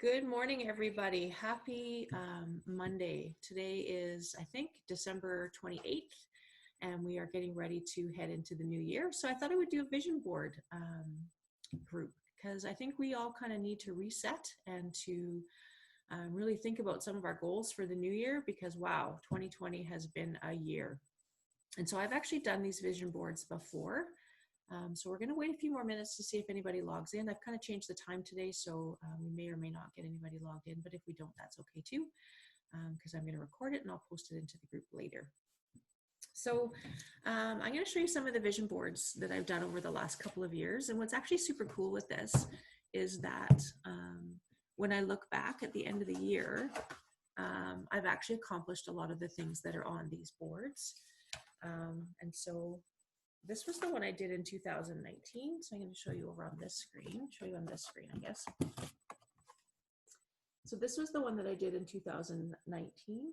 Good morning, everybody. Happy Monday. Today is, I think, December 28th, and we are getting ready to head into the new year. So I thought I would do a vision board group because I think we all kind of need to reset and to really think about some of our goals for the new year because, wow, 2020 has been a year. And so I've actually done these vision boards before. So we're going to wait a few more minutes to see if anybody logs in. I've kind of changed the time today, so we may or may not get anybody logged in, but if we don't, that's okay too, because I'm going to record it and I'll post it into the group later. So I'm going to show you some of the vision boards that I've done over the last couple of years. And what's actually super cool with this is that when I look back at the end of the year, I've actually accomplished a lot of the things that are on these boards. And so this was the one I did in 2019. So I'm going to show you over on this screen, I guess. So this was the one that I did in 2019.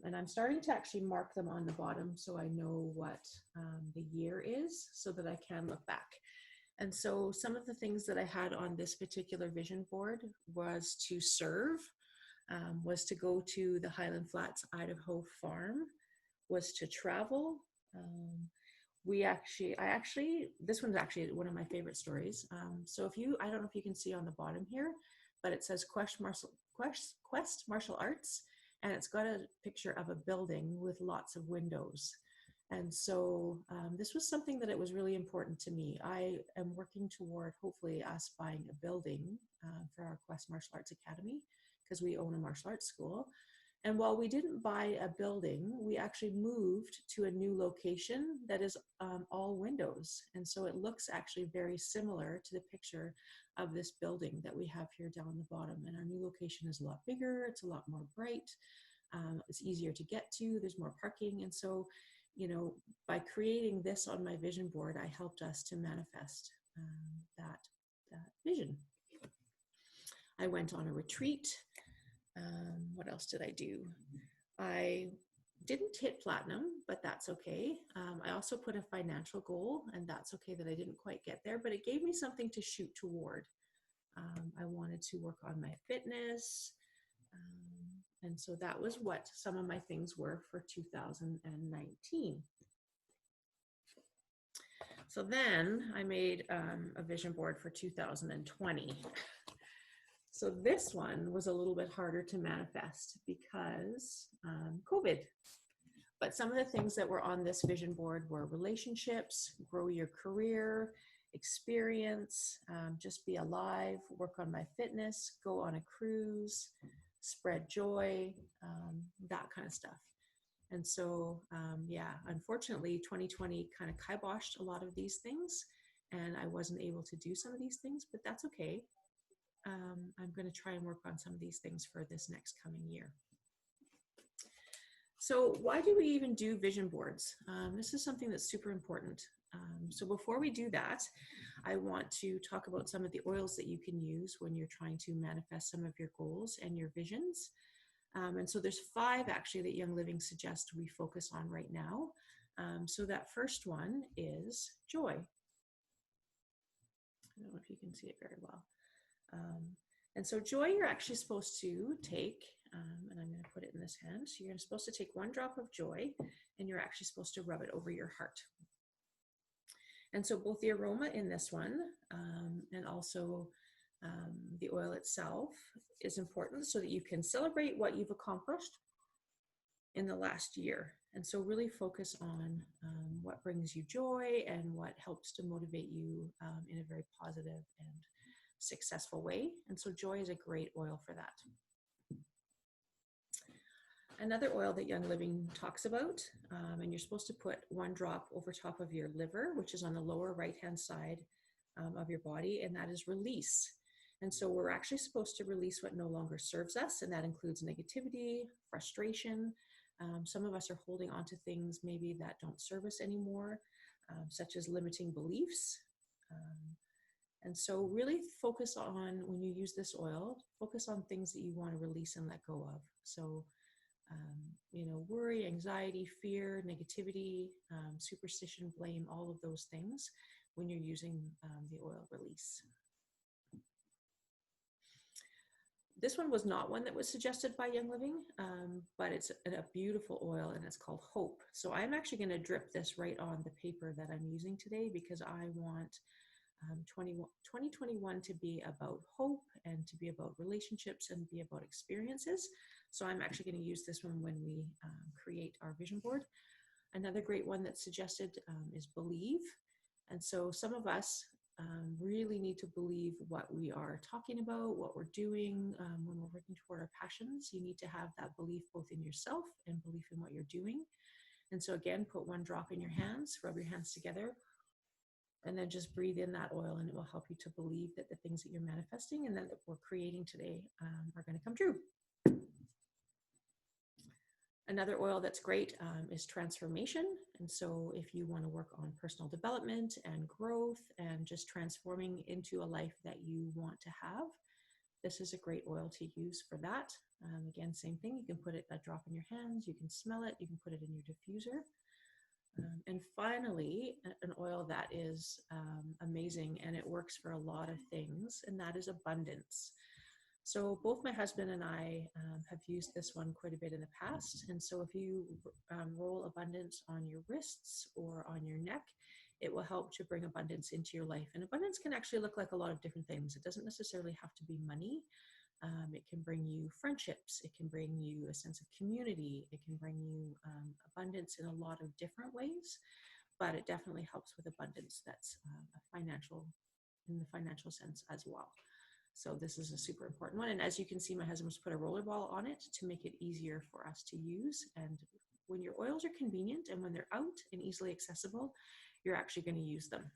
And I'm starting to actually mark them on the bottom so I know what the year is so that I can look back. And so some of the things that I had on this particular vision board was to serve, was to go to the Highland Flats, Idaho farm, was to travel. This one's actually one of my favorite stories. So I don't know if you can see on the bottom here, but it says Quest Martial Arts, and it's got a picture of a building with lots of windows. And so this was something that it was really important to me. I am working toward hopefully us buying a building for our Quest Martial Arts Academy because we own a martial arts school. And while we didn't buy a building, we actually moved to a new location that is all windows. And so it looks actually very similar to the picture of this building that we have here down the bottom. And our new location is a lot bigger. It's a lot more bright. It's easier to get to. There's more parking. And so, you know, by creating this on my vision board, I helped us to manifest that vision. I went on a retreat. What else did I do? I didn't hit platinum, but that's okay. I also put a financial goal, and that's okay that I didn't quite get there, but it gave me something to shoot toward. I wanted to work on my fitness. And so that was what some of my things were for 2019. So then I made a vision board for 2020. So this one was a little bit harder to manifest because COVID. But some of the things that were on this vision board were relationships, grow your career, experience, just be alive, work on my fitness, go on a cruise, spread joy, that kind of stuff. And so, yeah, unfortunately, 2020 kind of kiboshed a lot of these things, and I wasn't able to do some of these things, but that's okay. I'm going to try and work on some of these things for this next coming year. So why do we even do vision boards? This is something that's super important. So before we do that, I want to talk about some of the oils that you can use when you're trying to manifest some of your goals and your visions. And so there's 5 actually that Young Living suggests we focus on right now. So that first one is joy. I don't know if you can see it very well. And so joy, you're actually supposed to take, and I'm going to put it in this hand. So you're supposed to take 1 drop of joy, and you're actually supposed to rub it over your heart. And so both the aroma in this one and also the oil itself is important so that you can celebrate what you've accomplished in the last year. And so really focus on what brings you joy and what helps to motivate you in a very positive and successful way. And so joy is a great oil for that. Another oil that Young Living talks about, and you're supposed to put 1 drop over top of your liver, which is on the lower right-hand side of your body, and that is release. And so we're actually supposed to release what no longer serves us, and that includes negativity, frustration. Some of us are holding on to things maybe that don't serve us anymore, such as limiting beliefs. And so really focus on, when you use this oil, focus on things that you want to release and let go of. So, you know, worry, anxiety, fear, negativity, superstition, blame, all of those things when you're using the oil release. This one was not one that was suggested by Young Living, but it's a beautiful oil and it's called Hope. So I'm actually going to drip this right on the paper that I'm using today because I want 2021 to be about hope and to be about relationships and be about experiences. So I'm actually going to use this one when we create our vision board. Another great one that's suggested is Believe. And so some of us really need to believe what we are talking about, what we're doing. When we're working toward our passions, you need to have that belief both in yourself and belief in what you're doing. And so again, put one drop in your hands, rub your hands together, and then just breathe in that oil, and it will help you to believe that the things that you're manifesting and that we're creating today are going to come true. Another oil that's great is Transformation. And so if you want to work on personal development and growth and just transforming into a life that you want to have, this is a great oil to use for that. Again, same thing. You can put it a drop in your hands. You can smell it. You can put it in your diffuser. And finally, an oil that is amazing and it works for a lot of things, and that is Abundance. So both my husband and I have used this one quite a bit in the past. And so if you roll Abundance on your wrists or on your neck, it will help to bring abundance into your life. And abundance can actually look like a lot of different things. It doesn't necessarily have to be money. It can bring you friendships. It can bring you a sense of community. It can bring you abundance in a lot of different ways, but it definitely helps with abundance that's in the financial sense as well. So this is a super important one. And as you can see, my husband's put a roller ball on it to make it easier for us to use. And when your oils are convenient and when they're out and easily accessible, you're actually going to use them.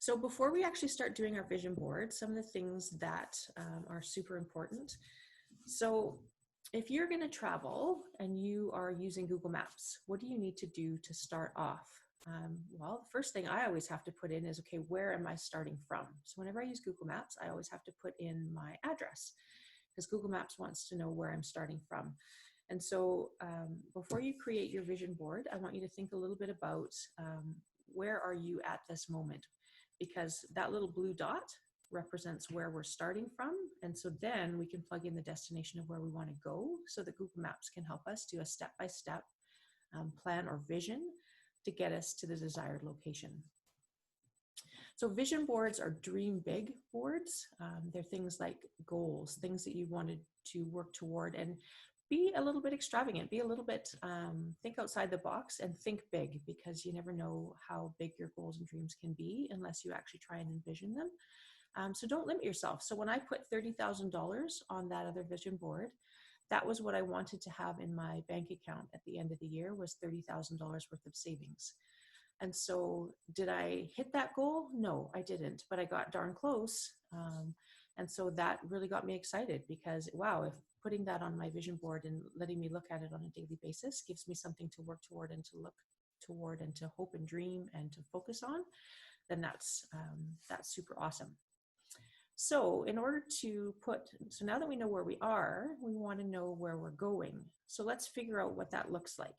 So before we actually start doing our vision board, some of the things that are super important. So if you're going to travel and you are using Google Maps, what do you need to do to start off? Well, the first thing I always have to put in is, okay, where am I starting from? So whenever I use Google Maps, I always have to put in my address because Google Maps wants to know where I'm starting from. And so before you create your vision board, I want you to think a little bit about where are you at this moment? Because that little blue dot represents where we're starting from. And so then we can plug in the destination of where we want to go so that Google Maps can help us do a step-by-step plan or vision to get us to the desired location. So vision boards are dream big boards. They're things like goals, things that you wanted to work toward, and be a little bit extravagant, be a little bit, think outside the box and think big, because you never know how big your goals and dreams can be unless you actually try and envision them. So don't limit yourself. So when I put $30,000 on that other vision board, that was what I wanted to have in my bank account at the end of the year, was $30,000 worth of savings. And so did I hit that goal? No, I didn't, but I got darn close. And so that really got me excited because, wow, if putting that on my vision board and letting me look at it on a daily basis gives me something to work toward and to look toward and to hope and dream and to focus on, then that's super awesome. So in order to so now that we know where we are, we want to know where we're going. So let's figure out what that looks like.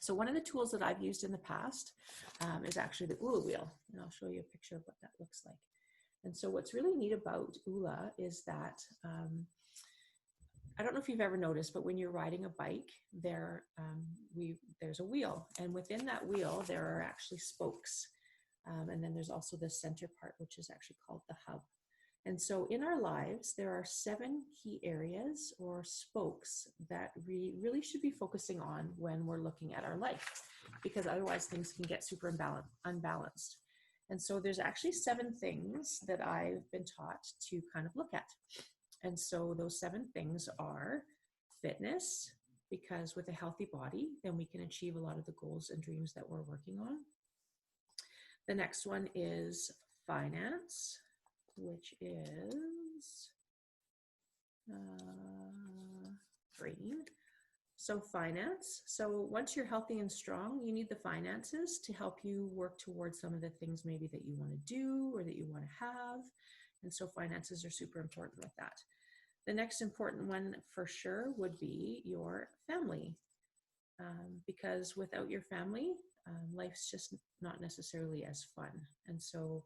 So one of the tools that I've used in the past is actually the ULA wheel. And I'll show you a picture of what that looks like. And so what's really neat about ULA is that, I don't know if you've ever noticed, but when you're riding a bike, there's a wheel. And within that wheel, there are actually spokes. And then there's also the center part, which is actually called the hub. And so in our lives, there are 7 key areas or spokes that we really should be focusing on when we're looking at our life, because otherwise things can get super unbalanced. And so there's actually 7 things that I've been taught to kind of look at. And so those 7 things are fitness, because with a healthy body, then we can achieve a lot of the goals and dreams that we're working on. The next one is finance, which is green. So finance. So once you're healthy and strong, you need the finances to help you work towards some of the things maybe that you want to do or that you want to have. And so finances are super important with that. The next important one for sure would be your family, because without your family, life's just not necessarily as fun. And so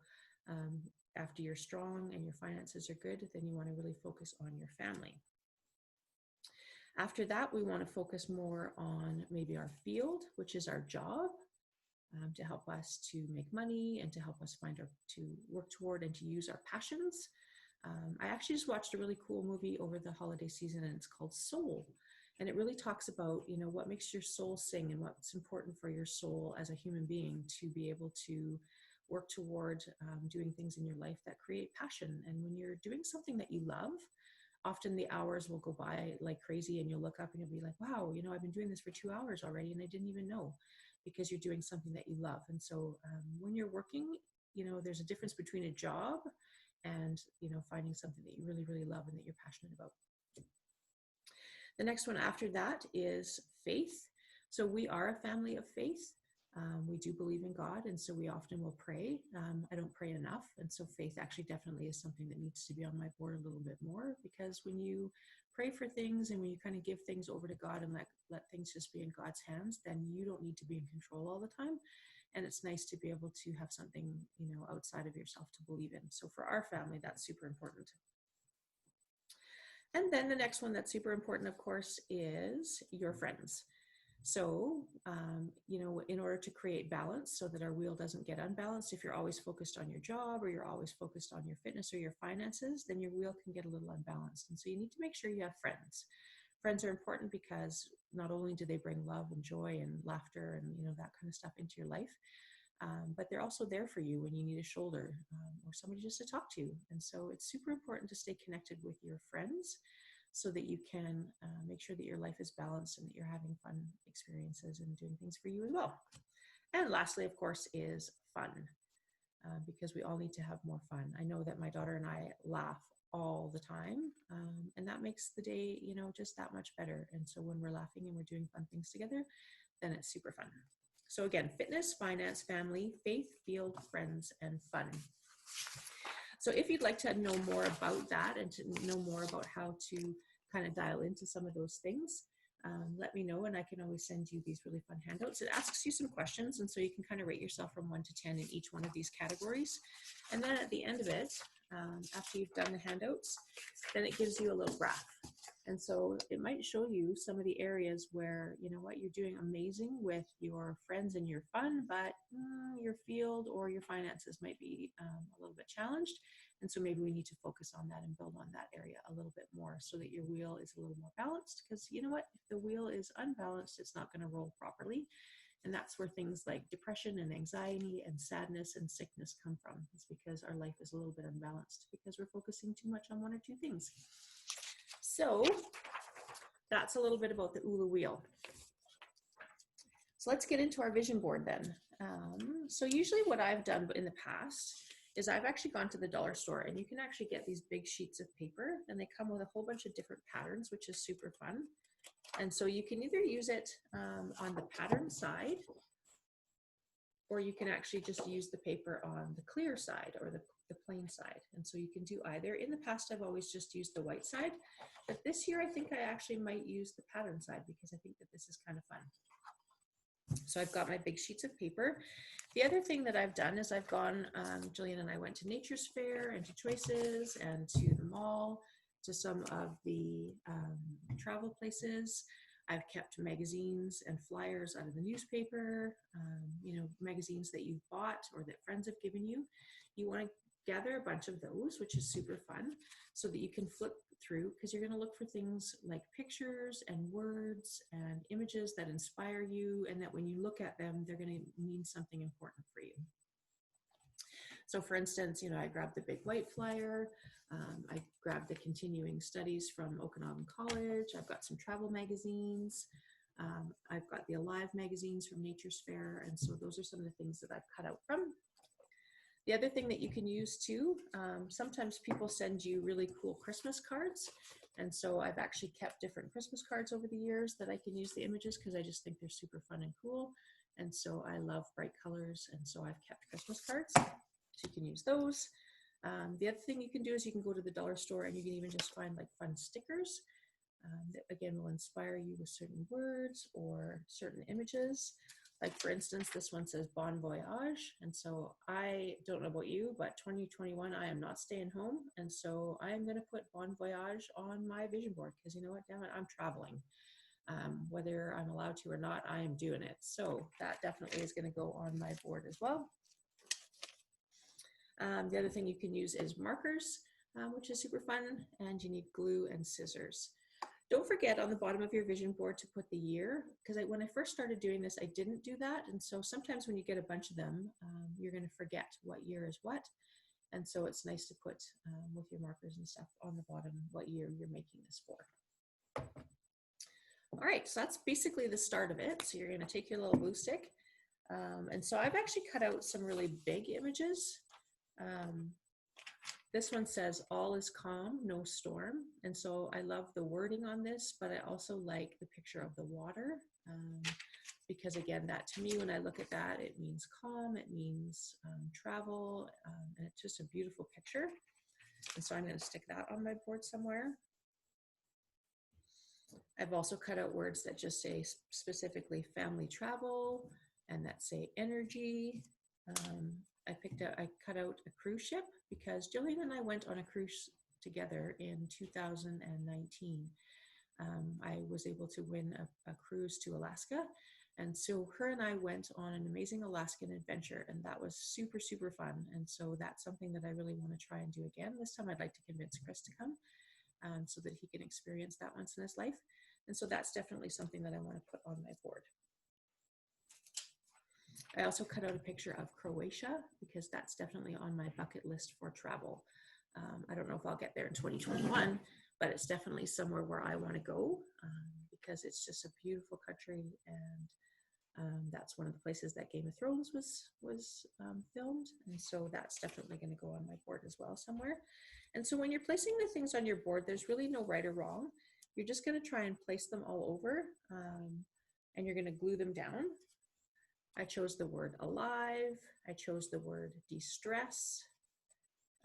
after you're strong and your finances are good, then you want to really focus on your family. After that, we want to focus more on maybe our field, which is our job, to help us to make money and to help us to work toward and to use our passions. I actually just watched a really cool movie over the holiday season, and it's called Soul. And it really talks about, what makes your soul sing and what's important for your soul as a human being to be able to work toward doing things in your life that create passion. And when you're doing something that you love, often the hours will go by like crazy, and you'll look up and you'll be like, wow, I've been doing this for 2 hours already and I didn't even know, because you're doing something that you love. And so when you're working, there's a difference between a job and, finding something that you really, really love and that you're passionate about. The next one after that is faith. So we are a family of faith. We do believe in God, and so we often will pray. I don't pray enough, and so faith actually definitely is something that needs to be on my board a little bit more, because when you pray for things and when you kind of give things over to God and let things just be in God's hands, then you don't need to be in control all the time. And it's nice to be able to have something, outside of yourself to believe in. So for our family, that's super important. And then the next one that's super important, of course, is your friends. So, in order to create balance so that our wheel doesn't get unbalanced, if you're always focused on your job or you're always focused on your fitness or your finances, then your wheel can get a little unbalanced. And so you need to make sure you have friends. Friends are important because not only do they bring love and joy and laughter and, that kind of stuff into your life, but they're also there for you when you need a shoulder or somebody just to talk to. And so it's super important to stay connected with your friends so that you can make sure that your life is balanced and that you're having fun experiences and doing things for you as well. And lastly, of course, is fun, because we all need to have more fun. I know that my daughter and I laugh all the time, and that makes the day, just that much better. And so when we're laughing and we're doing fun things together, then it's super fun. So again, fitness, finance, family, faith, field, friends, and fun. So if you'd like to know more about that and to know more about how to kind of dial into some of those things, let me know, and I can always send you these really fun handouts. It asks you some questions, and so you can kind of rate yourself from 1 to 10 in each one of these categories. And then at the end of it, after you've done the handouts, then it gives you a little graph. And so it might show you some of the areas where, you're doing amazing with your friends and your fun, but your field or your finances might be a little bit challenged. And so maybe we need to focus on that and build on that area a little bit more so that your wheel is a little more balanced. Because if the wheel is unbalanced, it's not going to roll properly. And that's where things like depression and anxiety and sadness and sickness come from. It's because our life is a little bit unbalanced because we're focusing too much on one or two things. So that's a little bit about the ULA wheel. So let's get into our vision board then. So usually what I've done in the past is I've actually gone to the dollar store, and you can actually get these big sheets of paper, and they come with a whole bunch of different patterns, which is super fun. And so you can either use it on the pattern side, or you can actually just use the paper on the clear side or the plain side. And so you can do either. In the past, I've always just used the white side, but this year I think I actually might use the pattern side because I think that this is kind of fun. So I've got my big sheets of paper. The other thing that I've done is I've gone, Jillian and I went to Nature's Fair and to Choices and to the mall, to some of the travel places. I've kept magazines and flyers out of the newspaper, magazines that you've bought or that friends have given you. You want to gather a bunch of those, which is super fun, so that you can flip through, because you're going to look for things like pictures and words and images that inspire you, and that when you look at them, they're going to mean something important for you. So for instance, I grabbed the big white flyer. I grabbed the continuing studies from Okanagan College. I've got some travel magazines. I've got the Alive magazines from Nature's Fair. And so those are some of the things that I've cut out from. The other thing that you can use too, sometimes people send you really cool Christmas cards. And so I've actually kept different Christmas cards over the years that I can use the images because I just think they're super fun and cool. And so I love bright colors. And so I've kept Christmas cards. So you can use those. The other thing you can do is you can go to the dollar store and you can even just find like fun stickers that again will inspire you with certain words or certain images. Like for instance, this one says Bon Voyage. And so I don't know about you, but 2021, I am not staying home. And so I am going to put Bon Voyage on my vision board because you know what, damn it, I'm traveling. Whether I'm allowed to or not, I am doing it. So that definitely is going to go on my board as well. The other thing you can use is markers, which is super fun, and you need glue and scissors. Don't forget on the bottom of your vision board to put the year, because when I first started doing this, I didn't do that. And so sometimes when you get a bunch of them, you're going to forget what year is what. And so it's nice to put with your markers and stuff on the bottom what year you're making this for. All right, so that's basically the start of it. So you're going to take your little glue stick. And so I've actually cut out some really big images. This one says, all is calm, no storm. And so I love the wording on this, but I also like the picture of the water. Because again, that to me, when I look at that, it means calm, it means travel, and it's just a beautiful picture. And so I'm going to stick that on my board somewhere. I've also cut out words that just say specifically family travel and that say energy. I cut out a cruise ship because Jillian and I went on a cruise together in 2019. I was able to win a cruise to Alaska. And so her and I went on an amazing Alaskan adventure, and that was super, super fun. And so that's something that I really want to try and do again. This time I'd like to convince Chris to come so that he can experience that once in his life. And so that's definitely something that I want to put on my board. I also cut out a picture of Croatia because that's definitely on my bucket list for travel. I don't know if I'll get there in 2021, but it's definitely somewhere where I want to go because it's just a beautiful country, and that's one of the places that Game of Thrones was filmed, and so that's definitely going to go on my board as well somewhere. And so when you're placing the things on your board, there's really no right or wrong. You're just going to try and place them all over, and you're going to glue them down. I chose the word alive. I chose the word de-stress.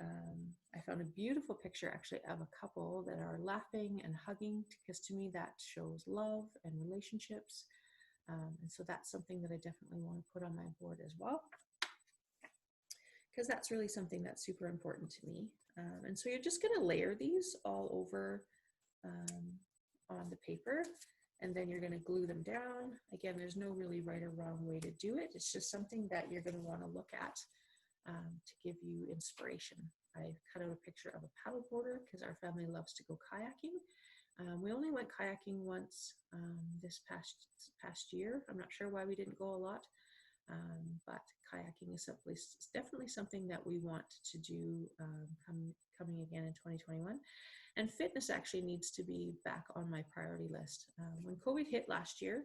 I found a beautiful picture actually of a couple that are laughing and hugging, because to me that shows love and relationships. And so that's something that I definitely want to put on my board as well, because that's really something that's super important to me. And so you're just going to layer these all over on the paper, and then you're going to glue them down. Again, there's no really right or wrong way to do it. It's just something that you're going to want to look at to give you inspiration. I cut out a picture of a paddleboarder because our family loves to go kayaking. We only went kayaking once this past year. I'm not sure why we didn't go a lot, but kayaking is definitely something that we want to do coming again in 2021. And fitness actually needs to be back on my priority list. When COVID hit last year,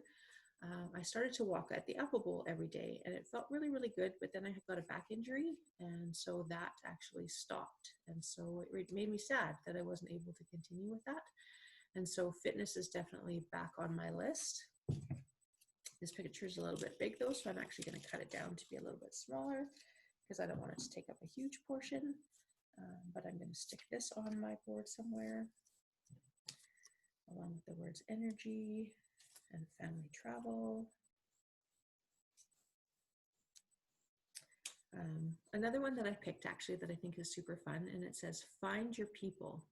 I started to walk at the Apple Bowl every day, and it felt really, really good, but then I got a back injury, and so that actually stopped. And so it made me sad that I wasn't able to continue with that. And so fitness is definitely back on my list. This picture is a little bit big though, so I'm actually going to cut it down to be a little bit smaller because I don't want it to take up a huge portion. But I'm going to stick this on my board somewhere, along with the words energy and family travel. Another one that I picked actually that I think is super fun, and it says, find your people.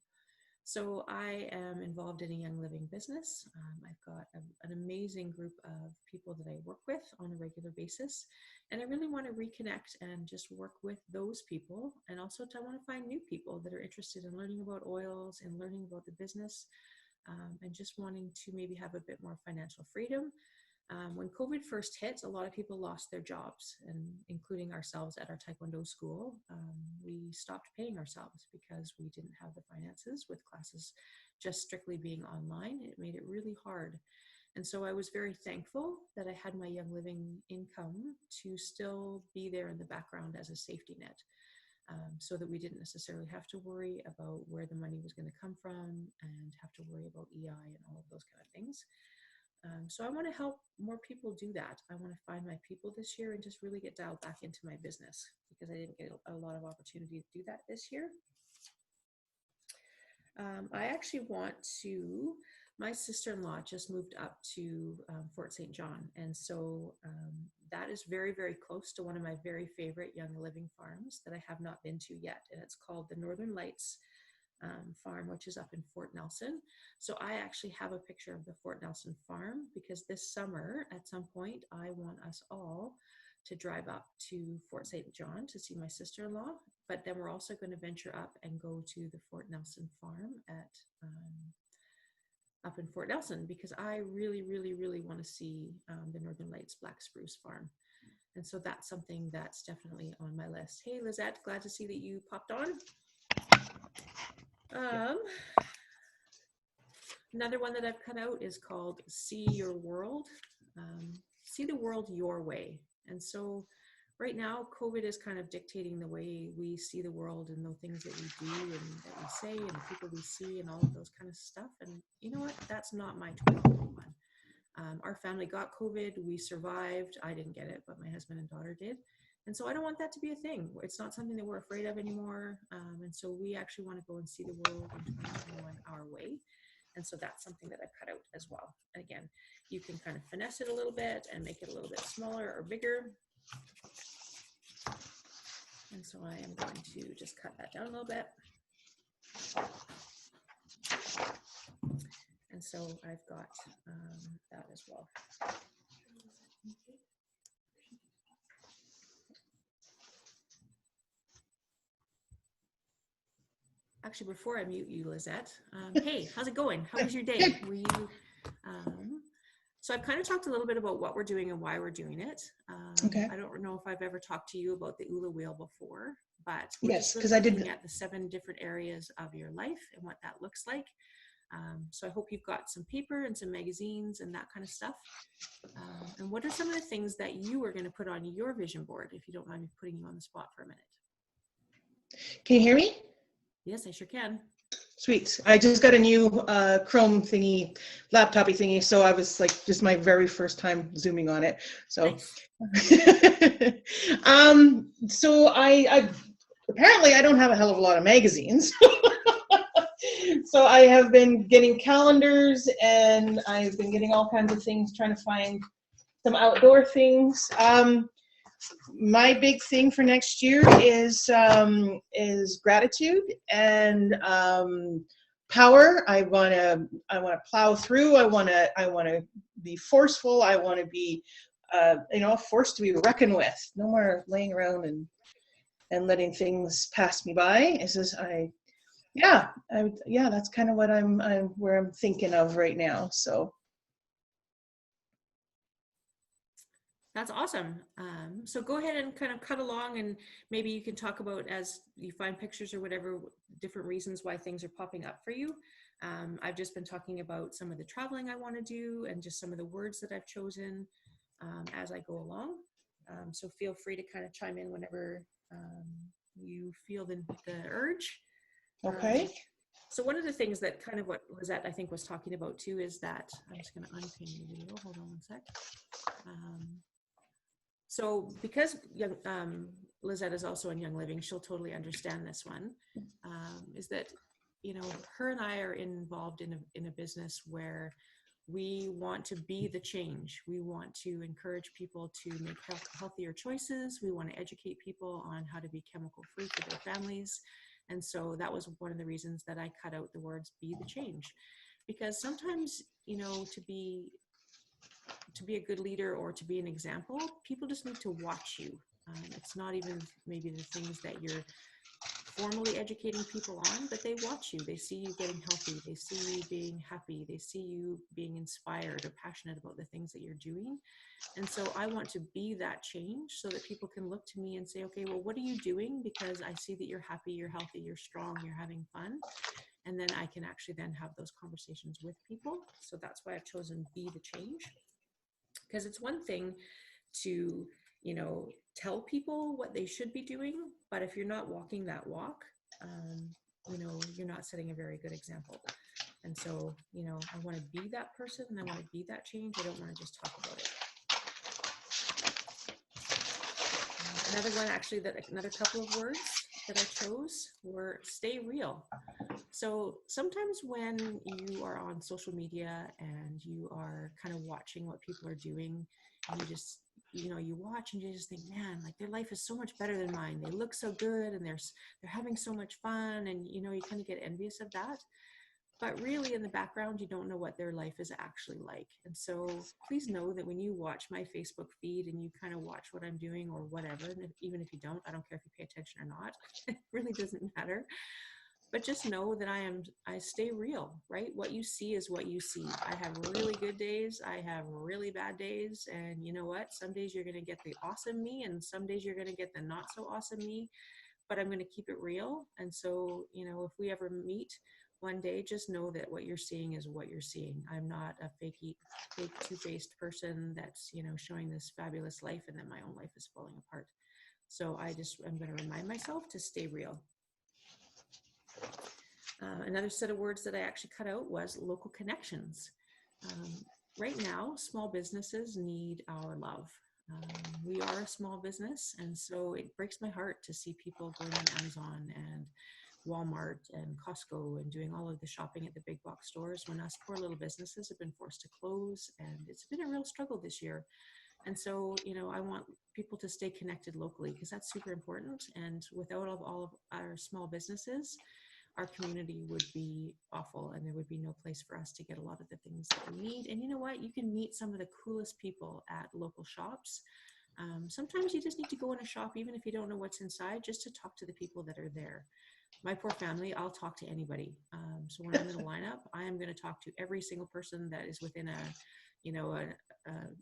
So I am involved in a Young Living business. I've got an amazing group of people that I work with on a regular basis. And I really want to reconnect and just work with those people. And also I want to find new people that are interested in learning about oils and learning about the business, and just wanting to maybe have a bit more financial freedom. When COVID first hit, a lot of people lost their jobs, and including ourselves at our Taekwondo school. We stopped paying ourselves because we didn't have the finances, with classes just strictly being online. It made it really hard. And so I was very thankful that I had my Young Living income to still be there in the background as a safety net, so that we didn't necessarily have to worry about where the money was going to come from and have to worry about EI and all of those kind of things. So I want to help more people do that. I want to find my people this year and just really get dialed back into my business, because I didn't get a lot of opportunity to do that this year. I actually want to My sister-in-law just moved up to Fort St. John. And so that is very, very close to one of my very favorite Young Living farms that I have not been to yet. And it's called the Northern Lights farm, which is up in Fort Nelson. So I actually have a picture of the Fort Nelson farm because this summer at some point I want us all to drive up to Fort St. John to see my sister-in-law, but then we're also going to venture up and go to the Fort Nelson farm at up in Fort Nelson because I really, really, really want to see the Northern Lights Black Spruce farm. And so that's something that's definitely on my list. Hey, Lizette, glad to see that you popped on. Another one that I've cut out is called See Your World. See the world your way. And so right now, COVID is kind of dictating the way we see the world and the things that we do and that we say and the people we see and all of those kind of stuff. And you know what? That's not my 2021. Our family got COVID. We survived. I didn't get it, but my husband and daughter did. And so I don't want that to be a thing. It's not something that we're afraid of anymore. And so we actually want to go and see the world in 2021 our way. And so that's something that I've cut out as well. And again, you can kind of finesse it a little bit and make it a little bit smaller or bigger. And so I am going to just cut that down a little bit. And so I've got that as well. Actually, before I mute you, Lizette, hey, how's it going? How was your day? Were you, so I've kind of talked a little bit about what we're doing and why we're doing it. Okay. I don't know if I've ever talked to you about the ULA wheel before, but we're yes, because really I did looking at the 7 different areas of your life and what that looks like. So I hope you've got some paper and some magazines and that kind of stuff. And what are some of the things that you are going to put on your vision board, if you don't mind me putting you on the spot for a minute? Can you hear me? Yes, I sure can. Sweet. I just got a new Chrome thingy, laptopy thingy, so I was like, just my very first time zooming on it. So, nice. So I apparently I don't have a hell of a lot of magazines. So I have been getting calendars and I've been getting all kinds of things, trying to find some outdoor things. My big thing for next year is gratitude and power. I want to plow through. I want to be forceful. I want to be a force to be reckoned with. No more laying around and letting things pass me by. It's just that's kind of what I'm thinking of right now. So. That's awesome. So go ahead and kind of cut along and maybe you can talk about, as you find pictures or whatever, different reasons why things are popping up for you. I've just been talking about some of the traveling I want to do and just some of the words that I've chosen as I go along. So feel free to kind of chime in whenever you feel the urge. Okay. So one of the things that kind of what Lizette, I think, was talking about too is that, I'm just going to unpin the video. Hold on one sec. So because Lizette is also in Young Living, she'll totally understand this one, is that, her and I are involved in a business where we want to be the change. We want to encourage people to make healthier choices. We want to educate people on how to be chemical free for their families. And so that was one of the reasons that I cut out the words "be the change," because sometimes, to be a good leader or to be an example, people just need to watch you. It's not even maybe the things that you're formally educating people on, but they watch you. They see you getting healthy. They see you being happy. They see you being inspired or passionate about the things that you're doing. And so I want to be that change so that people can look to me and say, okay, well, what are you doing? Because I see that you're happy, you're healthy, you're strong, you're having fun. And then I can actually then have those conversations with people. So that's why I've chosen be the change. Because it's one thing to, tell people what they should be doing, but if you're not walking that walk, you're not setting a very good example. And so, I want to be that person and I want to be that change. I don't want to just talk about it. Another one, actually, another couple of words that I chose were stay real. So sometimes when you are on social media and you are kind of watching what people are doing, and you just, you watch and you just think, man, like their life is so much better than mine. They look so good and they're having so much fun, and you kind of get envious of that. But really, in the background, you don't know what their life is actually like. And so please know that when you watch my Facebook feed and you kind of watch what I'm doing or whatever, and even if you don't, I don't care if you pay attention or not, it really doesn't matter. But just know that I stay real, right? What you see is what you see. I have really good days. I have really bad days. And you know what? Some days you're going to get the awesome me, and some days you're going to get the not so awesome me, but I'm going to keep it real. And so, if we ever meet one day, just know that what you're seeing is what you're seeing. I'm not a fake two-faced person that's, showing this fabulous life and then my own life is falling apart. So I'm going to remind myself to stay real. Another set of words that I actually cut out was local connections. Right now, small businesses need our love. We are a small business, and so it breaks my heart to see people going on Amazon and Walmart and Costco and doing all of the shopping at the big box stores when us poor little businesses have been forced to close, and it's been a real struggle this year. And so, I want people to stay connected locally because that's super important. And without all of our small businesses, our community would be awful, and there would be no place for us to get a lot of the things that we need. And you know what? You can meet some of the coolest people at local shops. Sometimes you just need to go in a shop, even if you don't know what's inside, just to talk to the people that are there. My poor family, I'll talk to anybody. So when I'm in the lineup, I am going to talk to every single person that is within a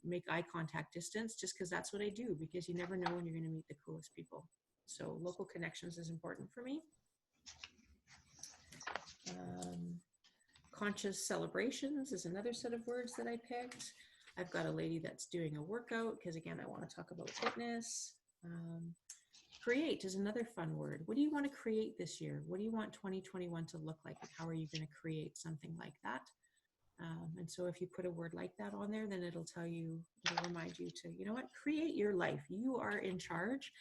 make eye contact distance, just because that's what I do, because you never know when you're going to meet the coolest people. So local connections is important for me. Conscious celebrations is another set of words that I picked. I've got a lady that's doing a workout because, again, I want to talk about fitness. Create is another fun word. What do you want to create this year? What do you want 2021 to look like? And how are you going to create something like that? And so if you put a word like that on there, then it'll remind you to, create your life. You are in charge,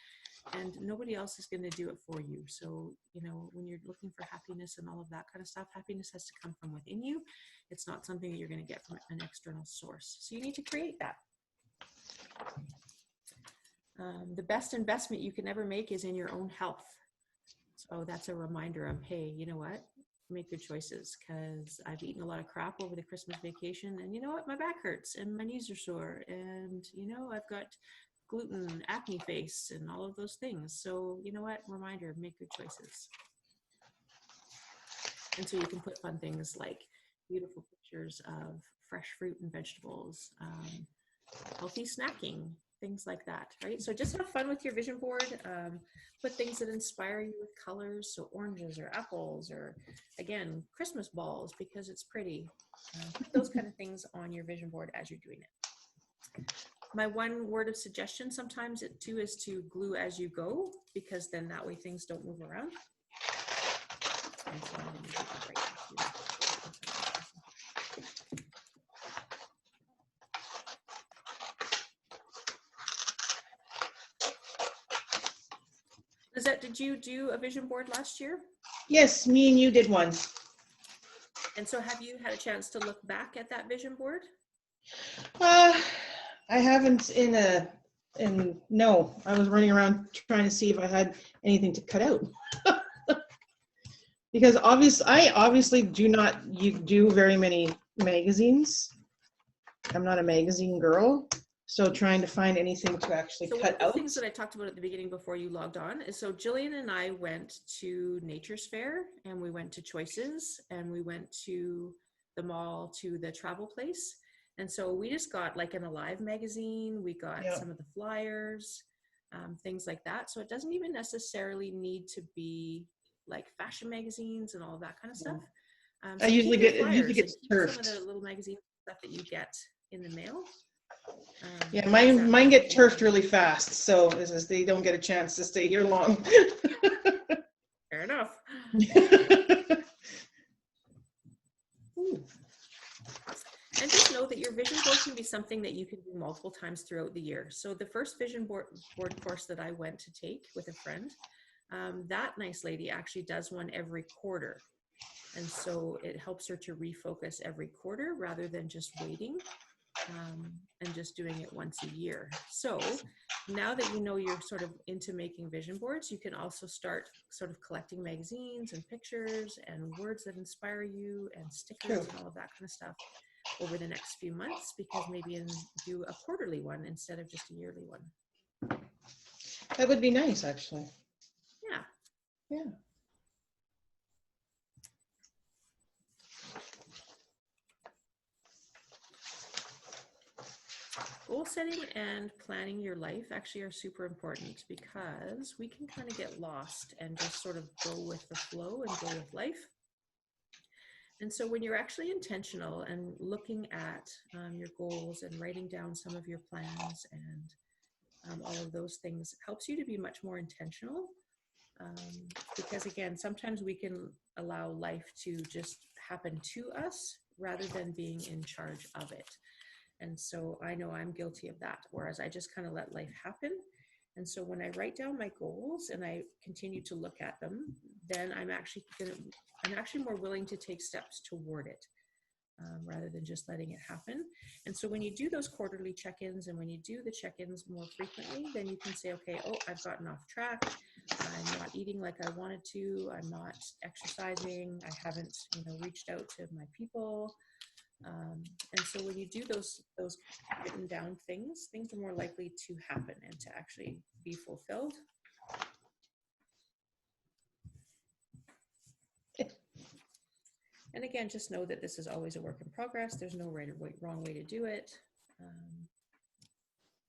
and nobody else is going to do it for you. So, when you're looking for happiness and all of that kind of stuff, happiness has to come from within you. It's not something that you're going to get from an external source. So you need to create that. The best investment you can ever make is in your own health. So that's a reminder of, hey, you know what? Make good choices, because I've eaten a lot of crap over the Christmas vacation, and you know what? My back hurts and my knees are sore, and I've got gluten, acne face, and all of those things. So you know what? Reminder, make good choices. And so you can put fun things like beautiful pictures of fresh fruit and vegetables, healthy snacking, things like that, right? So just have fun with your vision board. Put things that inspire you with colors, so oranges or apples, or again, Christmas balls, because it's pretty. Put those kind of things on your vision board as you're doing it. My one word of suggestion sometimes too is to glue as you go, because then that way things don't move around. And so I'm going to take a break. Lizette, did you do a vision board last year? Yes, me and you did one. And so have you had a chance to look back at that vision board? I haven't no, I was running around trying to see if I had anything to cut out. Because I obviously do not do very many magazines. I'm not a magazine girl. So trying to find anything to actually cut out. So one of the things that I talked about at the beginning before you logged on is, so Jillian and I went to Nature's Fair, and we went to Choices, and we went to the mall, to the travel place. And so we just got like an Alive magazine. We got some of the flyers, things like that. So it doesn't even necessarily need to be like fashion magazines and all of that kind of stuff. So I usually get turfed. Some of the little magazine stuff that you get in the mail. Yeah, mine get turfed really fast, so they don't get a chance to stay here long. Fair enough. And just know that your vision board can be something that you can do multiple times throughout the year. So the first vision board course that I went to take with a friend, that nice lady actually does one every quarter. And so it helps her to refocus every quarter rather than just waiting and just doing it once a year. So now that you know you're sort of into making vision boards, you can also start sort of collecting magazines and pictures and words that inspire you and stickers and all of that kind of stuff over the next few months, because maybe do a quarterly one instead of just a yearly one. That would be nice, actually. Yeah. Yeah. Goal setting and planning your life actually are super important, because we can kind of get lost and just sort of go with the flow and go with life. And so when you're actually intentional and looking at your goals and writing down some of your plans and all of those things, helps you to be much more intentional. Because again, sometimes we can allow life to just happen to us rather than being in charge of it. And so I know I'm guilty of that, whereas I just kind of let life happen. And so when I write down my goals and I continue to look at them, then I'm actually more willing to take steps toward it rather than just letting it happen. And so when you do those quarterly check-ins and when you do the check-ins more frequently, then you can say, okay, oh, I've gotten off track. I'm not eating like I wanted to. I'm not exercising. I haven't, reached out to my people. And so when you do those written down things are more likely to happen and to actually be fulfilled. And again, just know that this is always a work in progress. There's no right or wrong way to do it.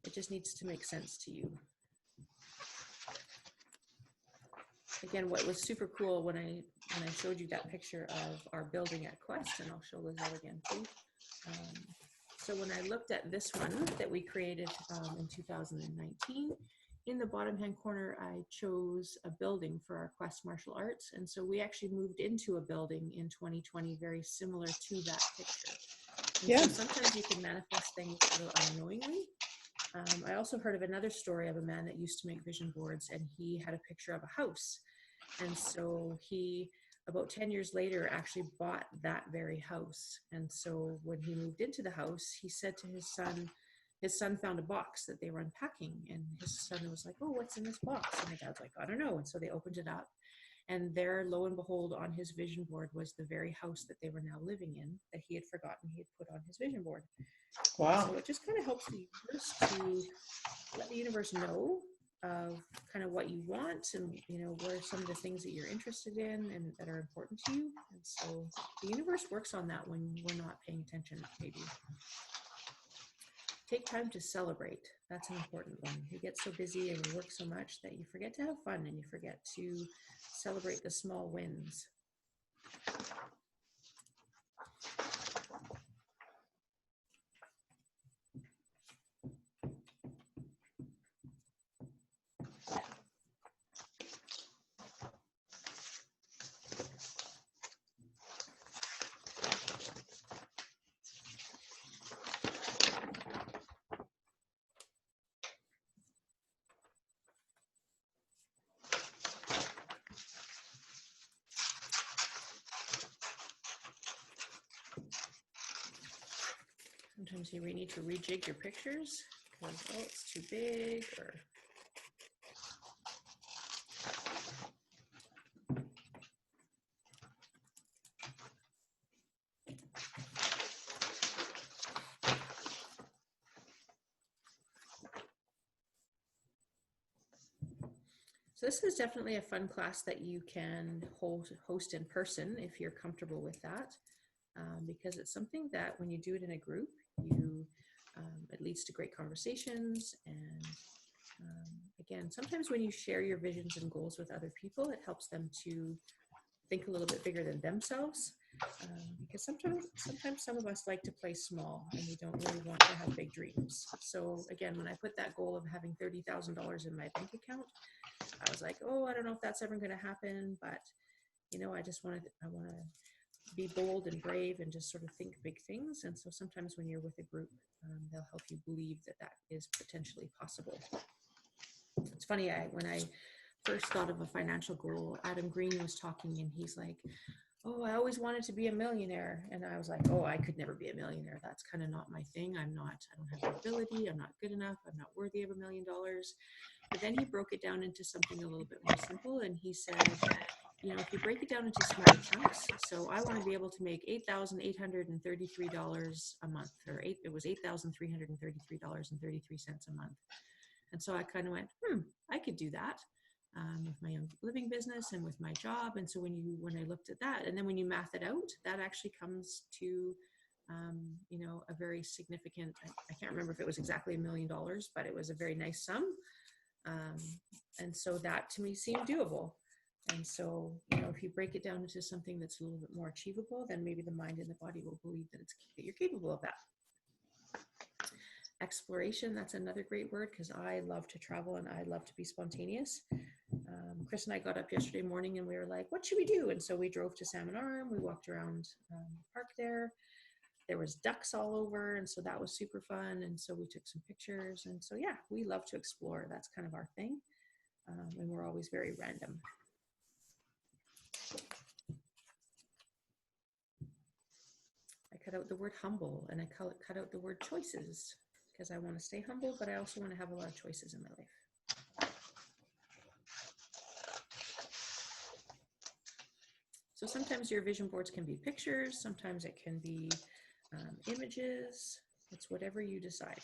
It just needs to make sense to you. Again, what was super cool when I showed you that picture of our building at Quest, and I'll show Lizelle again too. So when I looked at this one that we created in 2019, in the bottom hand corner, I chose a building for our Quest Martial Arts. And so we actually moved into a building in 2020, very similar to that picture. And yeah. So sometimes you can manifest things a little unknowingly. I also heard of another story of a man that used to make vision boards, and he had a picture of a house. And so he, about 10 years later, actually bought that very house. And so when he moved into the house, he said to his son found a box that they were unpacking, and his son was like, oh, what's in this box? And the dad's like, I don't know. And so they opened it up, and there, lo and behold, on his vision board was the very house that they were now living in that he had forgotten he had put on his vision board. Wow. So it just kind of helps the universe to let the universe know of kind of what you want, and what are some of the things that you're interested in and that are important to you. And so the universe works on that when we're not paying attention, maybe. Take time to celebrate. That's an important one. We get so busy and we work so much that you forget to have fun, and you forget to celebrate the small wins. Sometimes you may need to rejig your pictures because, oh, it's too big, or so this is definitely a fun class that you can host in person if you're comfortable with that, because it's something that when you do it in a group, it leads to great conversations. And again, sometimes when you share your visions and goals with other people, it helps them to think a little bit bigger than themselves, because sometimes some of us like to play small and we don't really want to have big dreams. So again, when I put that goal of having $30,000 in my bank account, I was like, oh, I don't know if that's ever going to happen, but I want to be bold and brave and just sort of think big things. And so sometimes when you're with a group, they'll help you believe that that is potentially possible. It's funny, when I first thought of a financial goal, Adam Green was talking and he's like, oh, I always wanted to be a millionaire. And I was like, oh, I could never be a millionaire. That's kind of not my thing. I don't have the ability. I'm not good enough. I'm not worthy of $1 million. But then he broke it down into something a little bit more simple. And he said, you know, if you break it down into smaller chunks, so I want to be able to make $8,833 a month, or it was $8,333.33 a month. And so I kind of went, I could do that. With my own living business and with my job. And so when I looked at that, and then when you math it out, that actually comes to, you know, a very significant, I can't remember if it was exactly $1 million, but it was a very nice sum. And so that to me seemed doable. And so, you know, if you break it down into something that's a little bit more achievable, then maybe the mind and the body will believe that you're capable of that. Exploration, that's another great word, because I love to travel and I love to be spontaneous. Chris and I got up yesterday morning and we were like, what should we do? And so we drove to Salmon Arm. We walked around the park there. There was ducks all over. And so that was super fun. And so we took some pictures. And so, yeah, we love to explore. That's kind of our thing. And we're always very random. I cut out the word humble and I cut out the word choices, because I want to stay humble, but I also want to have a lot of choices in my life. So sometimes your vision boards can be pictures, sometimes it can be images. It's whatever you decide.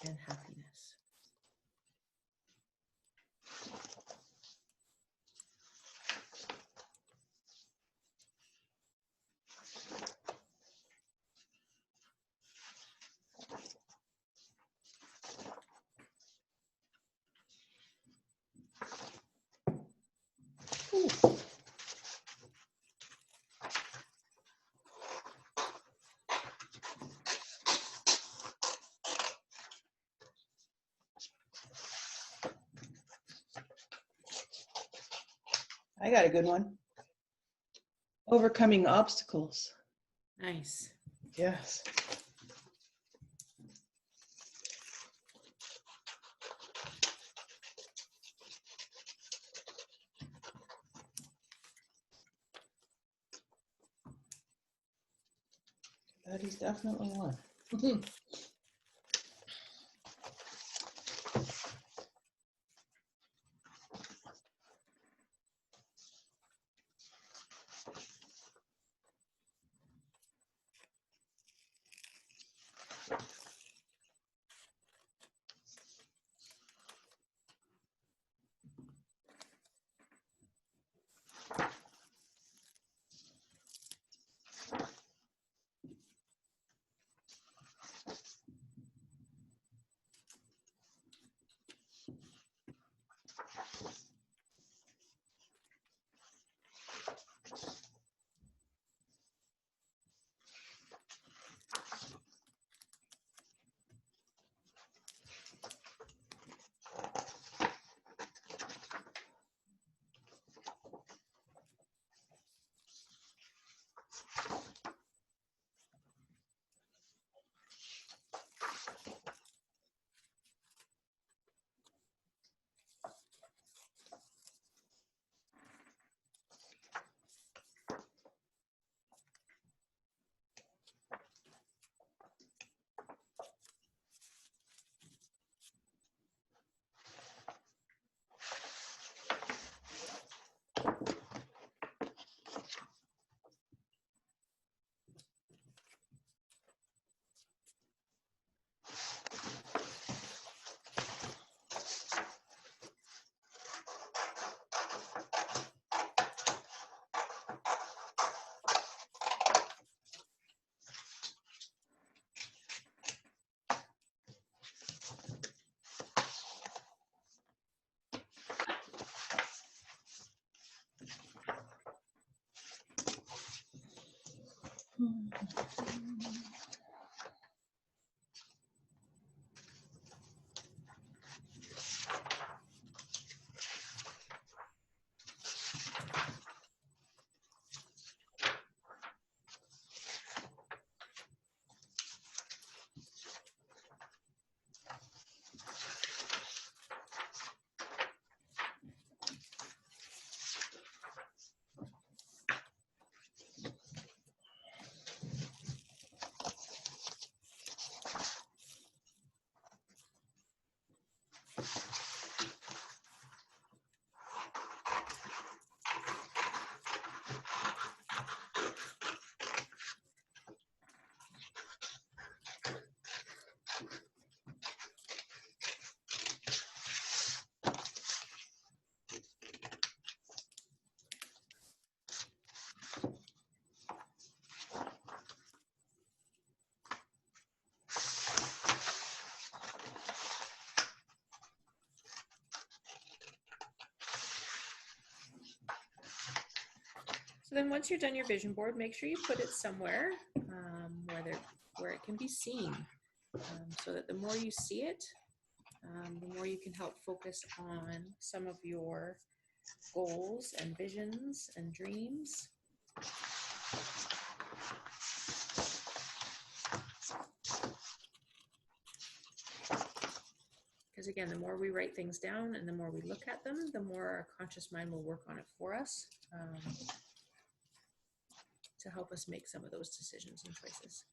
And happiness. Ooh. I got a good one. Overcoming obstacles. Nice. Yes. That is definitely one. So then once you're done your vision board, make sure you put it somewhere where it can be seen, so that the more you see it, the more you can help focus on some of your goals and visions and dreams. Because again, the more we write things down and the more we look at them, the more our conscious mind will work on it for us, to help us make some of those decisions and choices.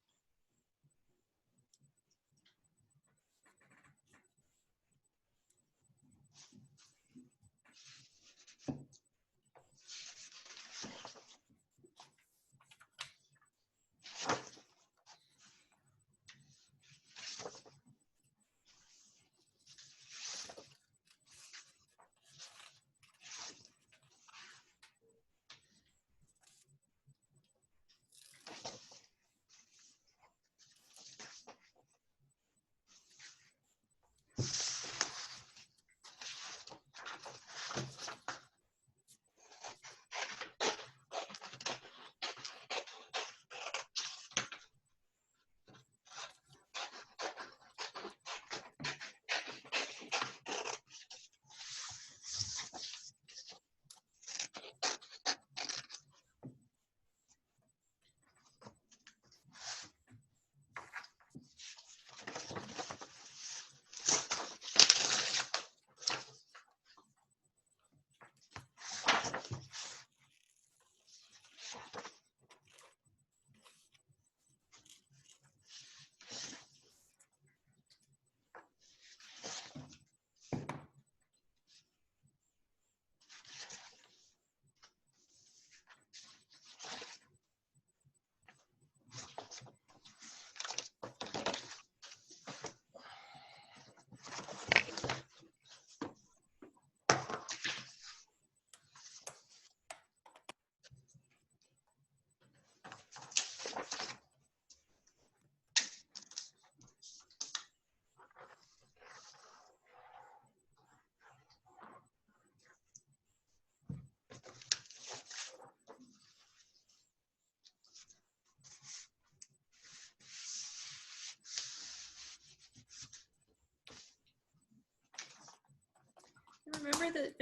Remember that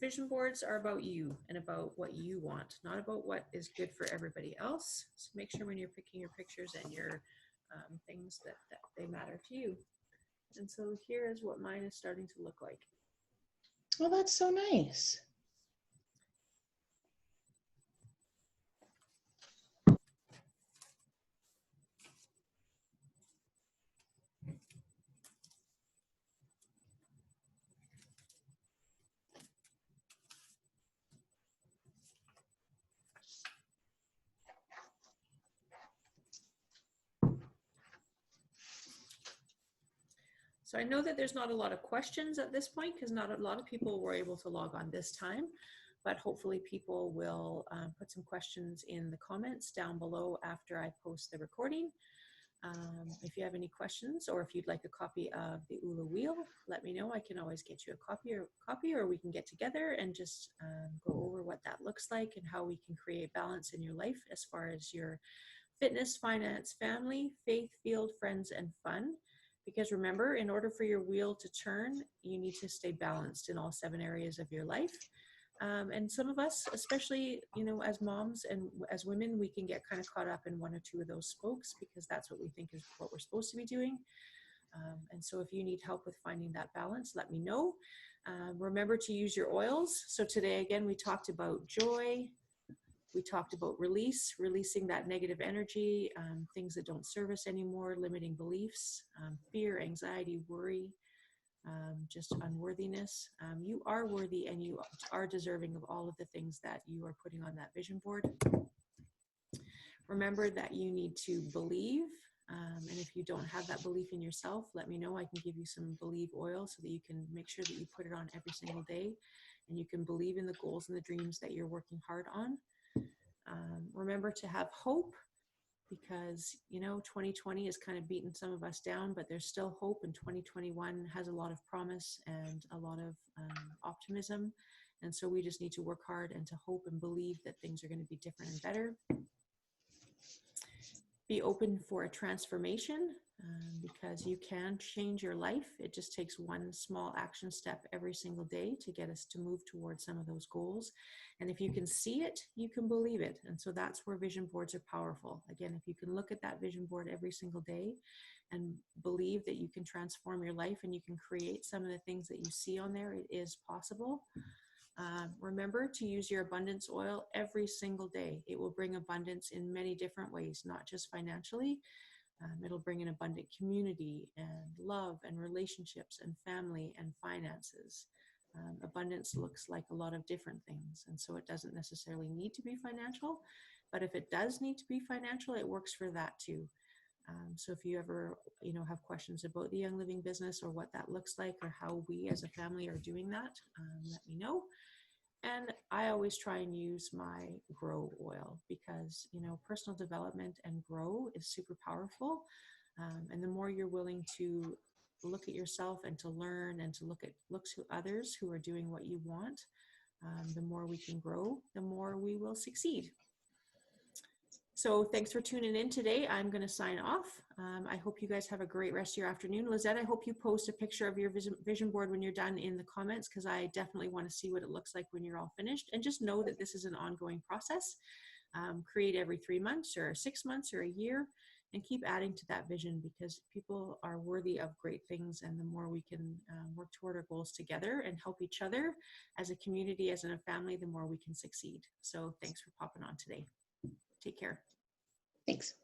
vision boards are about you and about what you want, not about what is good for everybody else. So make sure when you're picking your pictures and your things that they matter to you. And so here is what mine is starting to look like. Well, that's so nice. So I know that there's not a lot of questions at this point because not a lot of people were able to log on this time, but hopefully people will put some questions in the comments down below after I post the recording. If you have any questions or if you'd like a copy of the ULA wheel, let me know. I can always get you a copy or we can get together and just go over what that looks like and how we can create balance in your life as far as your fitness, finance, family, faith, field, friends, and fun. Because remember, in order for your wheel to turn, you need to stay balanced in all 7 areas of your life. And some of us, especially, you know, as moms and as women, we can get kind of caught up in 1 or 2 of those spokes because that's what we think is what we're supposed to be doing. And so if you need help with finding that balance, let me know. Remember to use your oils. So today, again, we talked about joy. We talked about releasing that negative energy, things that don't serve us anymore, limiting beliefs, fear, anxiety, worry, just unworthiness. You are worthy and you are deserving of all of the things that you are putting on that vision board. Remember that you need to believe. And if you don't have that belief in yourself, let me know. I can give you some believe oil so that you can make sure that you put it on every single day and you can believe in the goals and the dreams that you're working hard on. Remember to have hope because, you know, 2020 has kind of beaten some of us down, but there's still hope, and 2021 has a lot of promise and a lot of optimism. And so we just need to work hard and to hope and believe that things are going to be different and better. Be open for a transformation because you can change your life. It just takes one small action step every single day to get us to move towards some of those goals. And if you can see it, you can believe it. And so that's where vision boards are powerful. Again, if you can look at that vision board every single day and believe that you can transform your life and you can create some of the things that you see on there, it is possible. Remember to use your abundance oil every single day. It will bring abundance in many different ways, not just financially. It'll bring an abundant community and love and relationships and family and finances. Abundance looks like a lot of different things. And so it doesn't necessarily need to be financial, but if it does need to be financial, it works for that too. So if you ever, you know, have questions about the Young Living business or what that looks like or how we as a family are doing that, let me know. And I always try and use my grow oil because, you know, personal development and grow is super powerful. And the more you're willing to look at yourself and to learn and to look to others who are doing what you want, the more we can grow, the more we will succeed. So thanks for tuning in today. I'm going to sign off. I hope you guys have a great rest of your afternoon. Lizette, I hope you post a picture of your vision board when you're done in the comments, because I definitely want to see what it looks like when you're all finished. And just know that this is an ongoing process. Create every 3 months or 6 months or a year, and keep adding to that vision because people are worthy of great things. And the more we can work toward our goals together and help each other as a community, as in a family, the more we can succeed. So thanks for popping on today. Take care. Thanks.